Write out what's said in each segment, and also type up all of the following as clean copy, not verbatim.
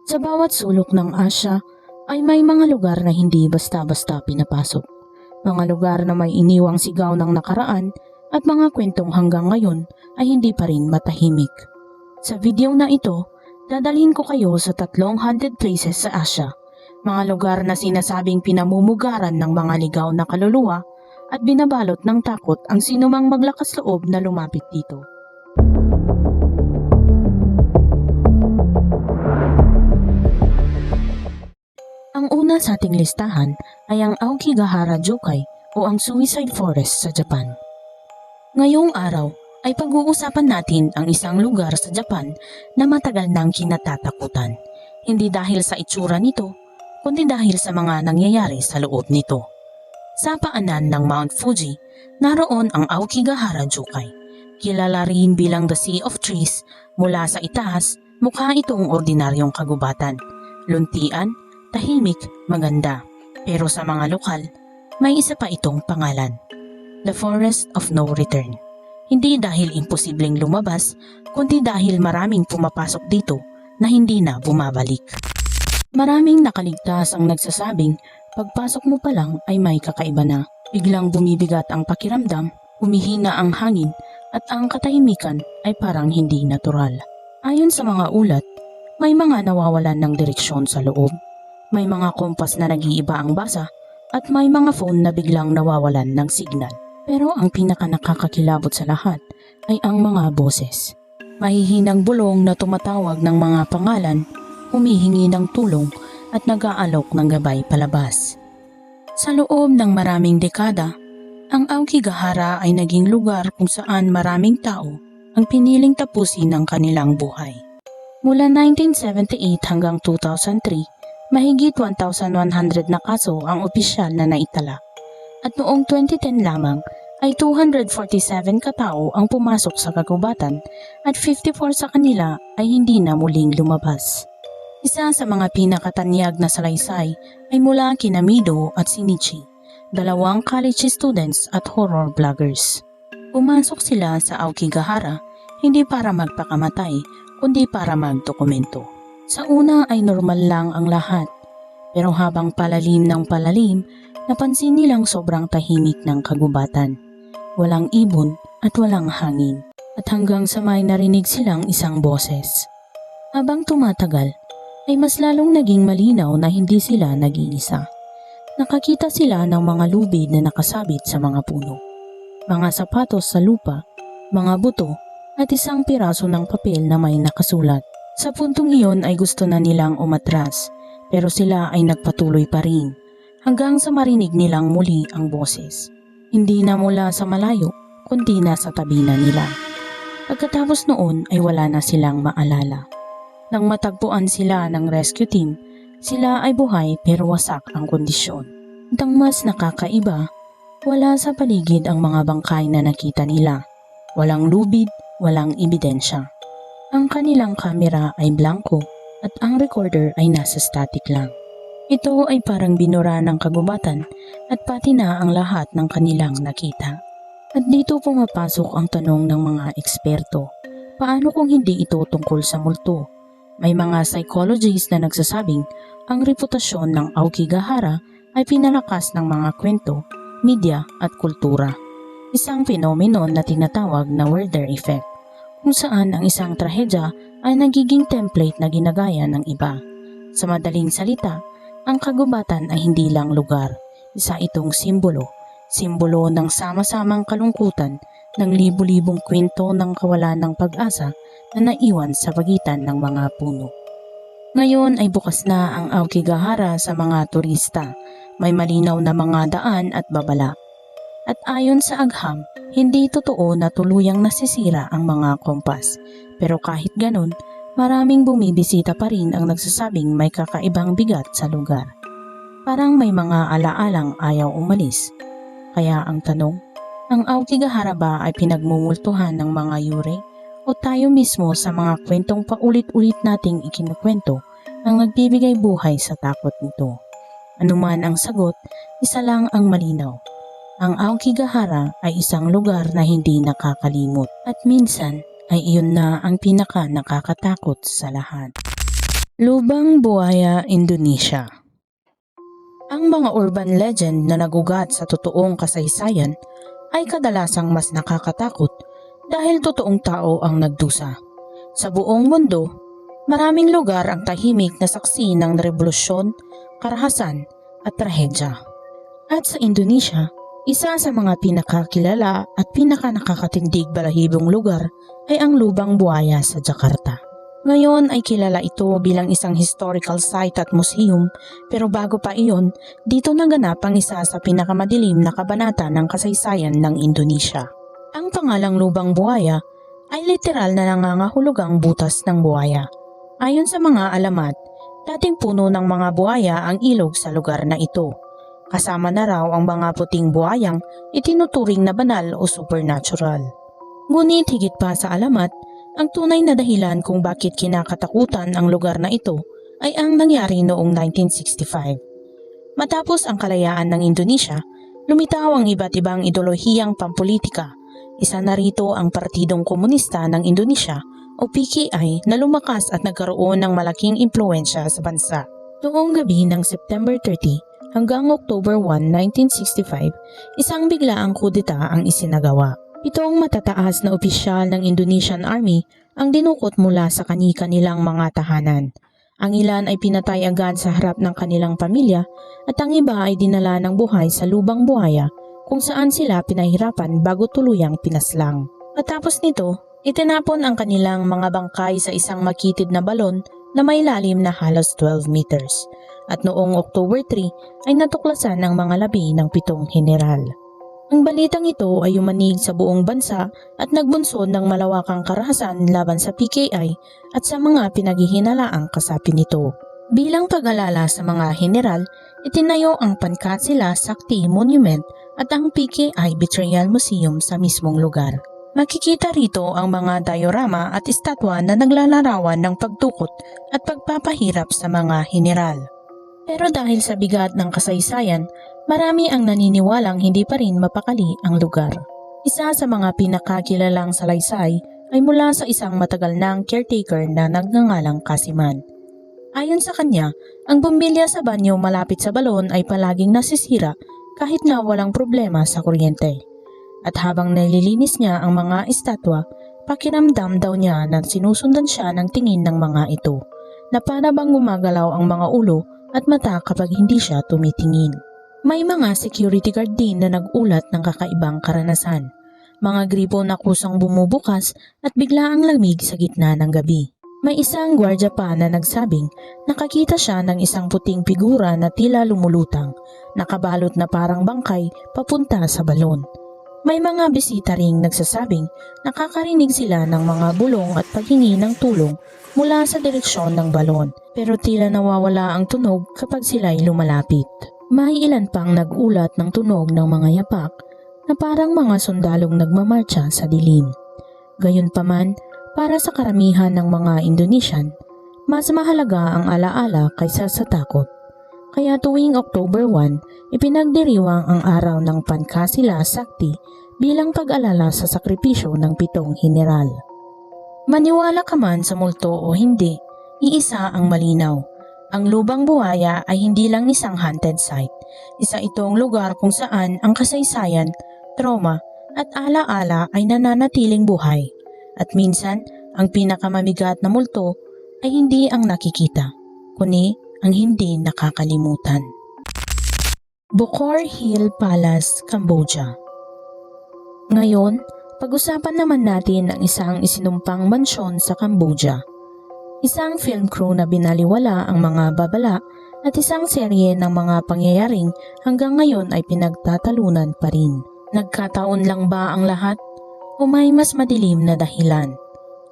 Sa bawat sulok ng Asya ay may mga lugar na hindi basta-basta pinapasok. Mga lugar na may iniwang sigaw ng nakaraan at mga kwentong hanggang ngayon ay hindi pa rin matahimik. Sa video na ito, dadalhin ko kayo sa 3 haunted places sa Asya. Mga lugar na sinasabing pinamumugaran ng mga ligaw na kaluluwa at binabalot ng takot ang sinumang maglakas loob na lumapit dito. Ang una sa ating listahan ay ang Aokigahara Jokai o ang Suicide Forest sa Japan. Ngayong araw ay pag-uusapan natin ang isang lugar sa Japan na matagal nang kinatatakutan. Hindi dahil sa itsura nito, kundi dahil sa mga nangyayari sa loob nito. Sa paanan ng Mount Fuji, naroon ang Aokigahara Jokai. Kilala rin bilang the Sea of Trees, mula sa itaas, mukha itong ordinaryong kagubatan. Luntian, tahimik, maganda. Pero sa mga lokal, may isa pa itong pangalan. The Forest of No Return. Hindi dahil imposibleng lumabas, kundi dahil maraming pumapasok dito na hindi na bumabalik. Maraming nakaligtas ang nagsasabing pagpasok mo pa lang ay may kakaiba na. Biglang bumibigat ang pakiramdam, humihina ang hangin at ang katahimikan ay parang hindi natural. Ayon sa mga ulat, may mga nawawalan ng direksyon sa loob. May mga kompas na nag-iiba ang basa at may mga phone na biglang nawawalan ng signal. Pero ang pinaka nakakakilabot sa lahat ay ang mga boses. Mahihinang bulong na tumatawag ng mga pangalan, humihingi ng tulong at nag-aalok ng gabay palabas. Sa loob ng maraming dekada, ang Aokigahara ay naging lugar kung saan maraming tao ang piniling tapusin ang kanilang buhay. Mula 1978 hanggang 2003, mahigit 1,100 na kaso ang opisyal na naitala. At noong 2010 lamang ay 247 katao ang pumasok sa kagubatan at 54 sa kanila ay hindi na muling lumabas. Isa sa mga pinakatanyag na salaysay ay mula kina Mido at Shinichi, dalawang college students at horror vloggers. Pumasok sila sa Aokigahara hindi para magpakamatay kundi para magdokumento. Sa una ay normal lang ang lahat, pero habang palalim ng palalim, napansin nilang sobrang tahimik ng kagubatan. Walang ibon at walang hangin, at hanggang sa may narinig silang isang boses. Habang tumatagal, ay mas lalong naging malinaw na hindi sila nag-iisa. Nakakita sila ng mga lubid na nakasabit sa mga puno, mga sapatos sa lupa, mga buto, at isang piraso ng papel na may nakasulat. Sa puntong iyon ay gusto na nilang umatras, pero sila ay nagpatuloy pa rin hanggang sa marinig nilang muli ang boses. Hindi na mula sa malayo, kundi na sa tabi na nila. Pagkatapos noon ay wala na silang maalala. Nang matagpuan sila ng rescue team, sila ay buhay pero wasak ang kondisyon. At ang mas nakakaiba, wala sa paligid ang mga bangkay na nakita nila. Walang lubid, walang ebidensya. Ang kanilang kamera ay blanco at ang recorder ay nasa static lang. Ito ay parang binura ng kagubatan at pati na ang lahat ng kanilang nakita. At dito pumapasok ang tanong ng mga eksperto. Paano kung hindi ito tungkol sa multo? May mga psychologists na nagsasabing ang reputasyon ng Aokigahara ay pinalakas ng mga kwento, media at kultura. Isang phenomenon na tinatawag na Werther effect, kung saan ang isang trahedya ay nagiging template na ginagaya ng iba. Sa madaling salita, ang kagubatan ay hindi lang lugar, isa itong simbolo ng sama-samang kalungkutan ng libu-libong kwento ng kawalan ng pag-asa na naiwan sa pagitan ng mga puno. Ngayon ay bukas na ang Aokigahara sa mga turista, may malinaw na mga daan at babala. At ayon sa agham, hindi totoo na tuluyang nasisira ang mga kompas. Pero kahit ganun, maraming bumibisita pa rin ang nagsasabing may kakaibang bigat sa lugar. Parang may mga alaalang ayaw umalis. Kaya ang tanong, ang Aokigahara ba ay pinagmumultuhan ng mga yure? O tayo mismo sa mga kwentong paulit-ulit nating ikinukwento ang nagbibigay buhay sa takot nito? Anuman ang sagot, isa lang ang malinaw. Ang Aokigahara ay isang lugar na hindi nakakalimot at minsan ay iyon na ang pinaka nakakatakot sa lahat. Lubang Buaya, Indonesia. Ang mga urban legend na nagugat sa totoong kasaysayan ay kadalasang mas nakakatakot dahil totoong tao ang nagdusa. Sa buong mundo, maraming lugar ang tahimik na saksi ng revolusyon, karahasan at trahedya. At sa Indonesia, isa sa mga pinakakilala at pinakanakakatindig balahibong lugar ay ang Lubang Buaya sa Jakarta. Ngayon ay kilala ito bilang isang historical site at museum, pero bago pa iyon, dito naganap ang isa sa pinakamadilim na kabanata ng kasaysayan ng Indonesia. Ang pangalang Lubang Buaya ay literal na nangangahulugang butas ng buhaya. Ayon sa mga alamat, dating puno ng mga buhaya ang ilog sa lugar na ito. Kasama na raw ang mga puting buhayang itinuturing na banal o supernatural. Ngunit higit pa sa alamat, ang tunay na dahilan kung bakit kinakatakutan ang lugar na ito ay ang nangyari noong 1965. Matapos ang kalayaan ng Indonesia, lumitaw ang iba't ibang ideolohiyang pampolitika. Isa na rito ang Partidong Komunista ng Indonesia o PKI na lumakas at nagkaroon ng malaking impluensya sa bansa. Noong gabi ng September 30 hanggang October 1, 1965, isang biglaang kudeta ang isinagawa. Itong matataas na opisyal ng Indonesian Army ang dinukot mula sa kani-kanilang mga tahanan. Ang ilan ay pinatay agad sa harap ng kanilang pamilya at ang iba ay dinala ng buhay sa Lubang Buaya kung saan sila pinahirapan bago tuluyang pinaslang. Matapos nito, itinapon ang kanilang mga bangkay sa isang makitid na balon na may lalim na halos 12 meters. At noong October 3 ay natuklasan ng mga labi ng 7 general. Ang balitang ito ay umanig sa buong bansa at nagbunsod ng malawakang karahasan laban sa PKI at sa mga pinaghihinalaang kasapi nito. Bilang pag-alala sa mga general, itinayo ang Pancasila Sakti Monument at ang PKI Betrayal Museum sa mismong lugar. Makikita rito ang mga diorama at estatwa na naglalarawan ng pagtukot at pagpapahirap sa mga general. Pero dahil sa bigat ng kasaysayan, marami ang naniniwalang hindi pa rin mapakali ang lugar. Isa sa mga pinakakilalang salaysay ay mula sa isang matagal nang caretaker na nagngangalang Kasiman. Ayon sa kanya, ang bumbilya sa banyo malapit sa balon ay palaging nasisira kahit na walang problema sa kuryente. At habang nililinis niya ang mga estatwa, pakiramdam daw niya na sinusundan siya ng tingin ng mga ito, na para bang gumagalaw ang mga ulo at mata kapag hindi siya tumitingin. May mga security guard din na nagulat ng kakaibang karanasan. Mga gripo na kusang bumubukas at bigla ang lamig sa gitna ng gabi. May isang gwardya pa na nagsabing nakakita siya ng isang puting figura na tila lumulutang, nakabalot na parang bangkay papunta sa balon. May mga bisita ring nagsasabing nakakarinig sila ng mga bulong at paghingi ng tulong mula sa direksyon ng balon, pero tila nawawala ang tunog kapag sila'y lumalapit. May ilan pang nagulat ng tunog ng mga yapak na parang mga sundalong nagmamarcha sa dilim. Gayunpaman, para sa karamihan ng mga Indonesian, mas mahalaga ang alaala kaysa sa takot. Kaya tuwing October 1, ipinagdiriwang ang araw ng Pancasila Sakti bilang pag-alala sa sakripisyo ng 7 general. Maniwala ka man sa multo o hindi, iisa ang malinaw. Ang Lubang Buaya ay hindi lang isang haunted site. Isa itong lugar kung saan ang kasaysayan, trauma at alaala ay nananatiling buhay. At minsan, ang pinakamamigat na multo ay hindi ang nakikita, kundi ang hindi nakakalimutan. Bokor Hill Palace, Cambodia. Ngayon, pag-usapan naman natin ang isang isinumpang mansyon sa Cambodia. Isang film crew na binaliwala ang mga babala at isang serye ng mga pangyayaring hanggang ngayon ay pinagtatalunan pa rin. Nagkataon lang ba ang lahat? O may mas madilim na dahilan?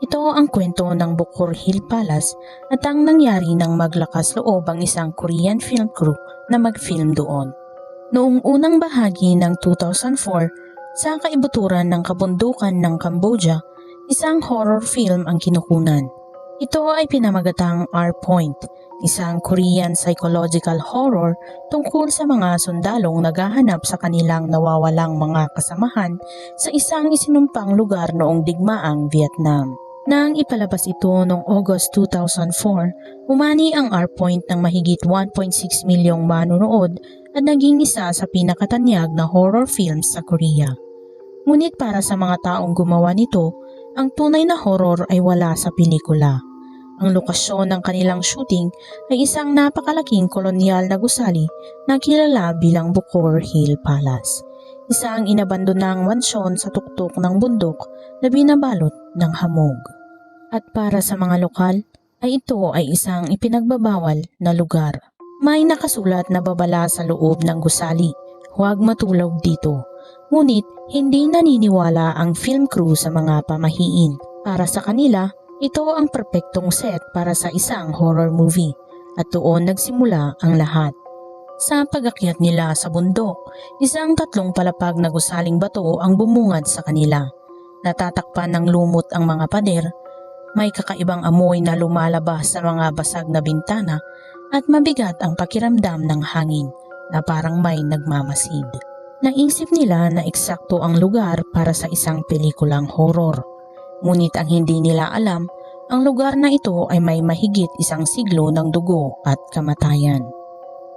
Ito ang kwento ng Bokor Hill Palace at ang nangyari nang maglakas loob ang isang Korean film crew na mag-film doon. Noong unang bahagi ng 2004, sa kaibuturan ng kabundukan ng Cambodia, isang horror film ang kinukunan. Ito ay pinamagatang R-Point, isang Korean psychological horror tungkol sa mga sundalong naghahanap sa kanilang nawawalang mga kasamahan sa isang isinumpang lugar noong digmaang Vietnam. Nang ipalabas ito noong August 2004, umani ang R-Point ng mahigit 1.6 milyong manonood at naging isa sa pinakatanyag na horror films sa Korea. Ngunit para sa mga taong gumawa nito, ang tunay na horror ay wala sa pelikula. Ang lokasyon ng kanilang shooting ay isang napakalaking kolonyal na gusali na kilala bilang Bucor Hill Palace. Isang inabandonang mansyon sa tuktok ng bundok na binabalot ng hamog. At para sa mga lokal, ay ito ay isang ipinagbabawal na lugar. May nakasulat na babala sa loob ng gusali, huwag matulog dito. Ngunit hindi naniniwala ang film crew sa mga pamahiin. Para sa kanila, ito ang perpektong set para sa isang horror movie at doon nagsimula ang lahat. Sa pag-akyat nila sa bundok, isang 3 palapag na gusaling bato ang bumungad sa kanila. Natatakpan ng lumot ang mga pader, may kakaibang amoy na lumalabas sa mga basag na bintana at mabigat ang pakiramdam ng hangin na parang may nagmamasid. Naisip nila na eksakto ang lugar para sa isang pelikulang horror. Ngunit ang hindi nila alam, ang lugar na ito ay may mahigit 1 siglo ng dugo at kamatayan.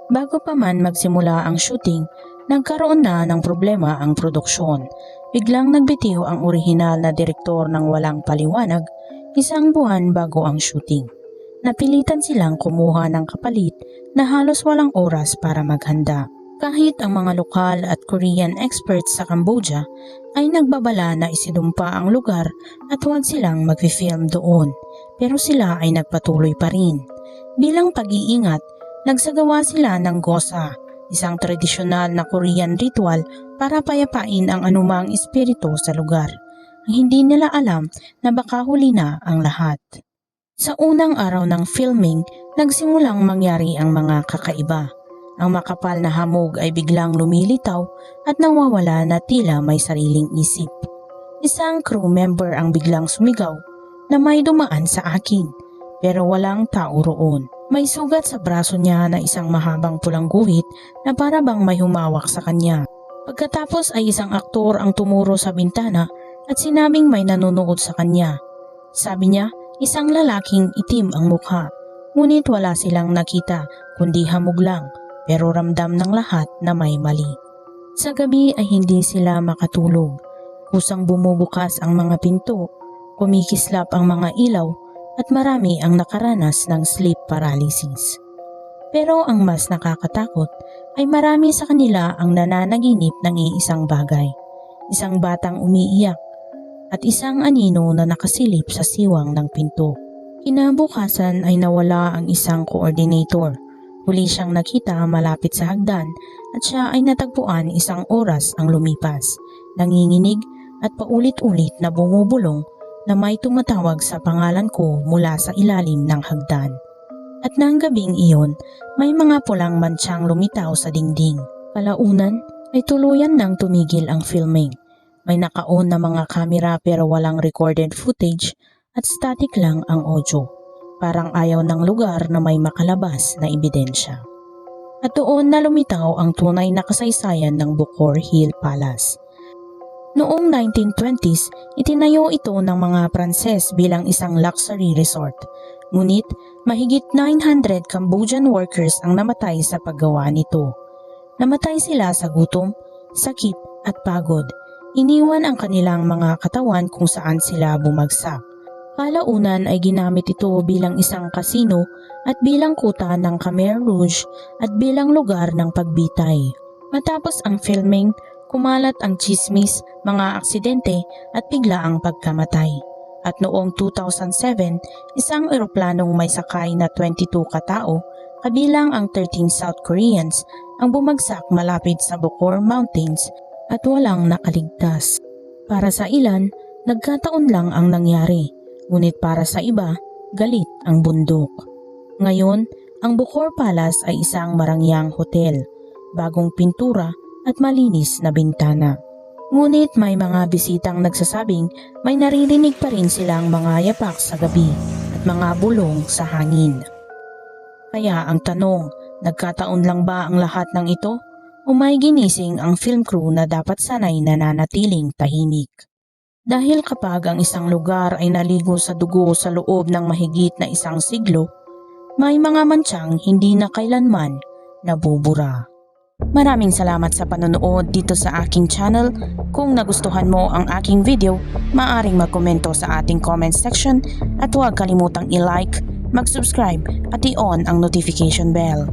Bago pa man magsimula ang shooting, nagkaroon na ng problema ang produksyon. Biglang nagbitiw ang orihinal na direktor ng walang paliwanag 1 buwan bago ang shooting. Napilitan silang kumuha ng kapalit na halos walang oras para maghanda. Kahit ang mga lokal at Korean experts sa Cambodia ay nagbabala na isinumpa ang lugar at huwag silang mag-film doon, pero sila ay nagpatuloy pa rin. Bilang pag-iingat, nagsagawa sila ng gosa, isang tradisyonal na Korean ritual para payapain ang anumang espiritu sa lugar. Hindi nila alam na baka huli na ang lahat. Sa unang araw ng filming, nagsimulang mangyari ang mga kakaiba. Ang makapal na hamog ay biglang lumilitaw at nawawala na tila may sariling isip. Isang crew member ang biglang sumigaw na may dumaan sa akin, pero walang tao roon. May sugat sa braso niya na isang mahabang pulang guhit na para bang may humawak sa kanya. Pagkatapos ay isang aktor ang tumuro sa bintana at sinabing may nanonood sa kanya. Sabi niya, isang lalaking itim ang mukha, ngunit wala silang nakita kundi hamog lang, pero ramdam ng lahat na may mali. Sa gabi ay hindi sila makatulog. Kusang bumubukas ang mga pinto, kumikislap ang mga ilaw at marami ang nakaranas ng sleep paralysis. Pero ang mas nakakatakot ay marami sa kanila ang nananaginip ng iisang bagay. Isang batang umiiyak at isang anino na nakasilip sa siwang ng pinto. Kinabukasan ay nawala ang isang coordinator. Huli siyang nakita malapit sa hagdan at siya ay natagpuan 1 oras ang lumipas. Nanginginig at paulit-ulit na bumubulong na may tumatawag sa pangalan ko mula sa ilalim ng hagdan. At nang gabing iyon, may mga pulang mantsang lumitaw sa dingding. Kalaunan ay tuluyan nang tumigil ang filming. May naka-on na mga kamera pero walang recorded footage at static lang ang audio. Parang ayaw ng lugar na may makalabas na ebidensya. At doon na lumitaw ang tunay na kasaysayan ng Bucor Hill Palace. Noong 1920s, itinayo ito ng mga Pranses bilang isang luxury resort. Ngunit mahigit 900 Cambodian workers ang namatay sa paggawa nito. Namatay sila sa gutom, sakit at pagod. Iniwan ang kanilang mga katawan kung saan sila bumagsak. Kalaunan ay ginamit ito bilang isang kasino at bilang kuta ng Khmer Rouge at bilang lugar ng pagbitay. Matapos ang filming, kumalat ang tsismis, mga aksidente at bigla ang pagkamatay. At noong 2007, isang eroplanong may sakay na 22 katao, kabilang ang 13 South Koreans, ang bumagsak malapit sa Bucor Mountains at walang nakaligtas. Para sa ilan, nagkataon lang ang nangyari. Ngunit para sa iba, galit ang bundok. Ngayon, ang Bucor Palace ay isang marangyang hotel, bagong pintura at malinis na bintana. Ngunit may mga bisitang nagsasabing may naririnig pa rin silang mga yapak sa gabi at mga bulong sa hangin. Kaya ang tanong, nagkataon lang ba ang lahat ng ito? O may ginising ang film crew na dapat sanay nananatiling tahimik? Dahil kapag ang isang lugar ay naligo sa dugo sa loob ng mahigit na isang siglo, may mga mantsang hindi na kailanman nabubura. Maraming salamat sa panonood dito sa aking channel. Kung nagustuhan mo ang aking video, maaaring magkomento sa ating comment section at huwag kalimutang i-like, mag-subscribe at i-on ang notification bell.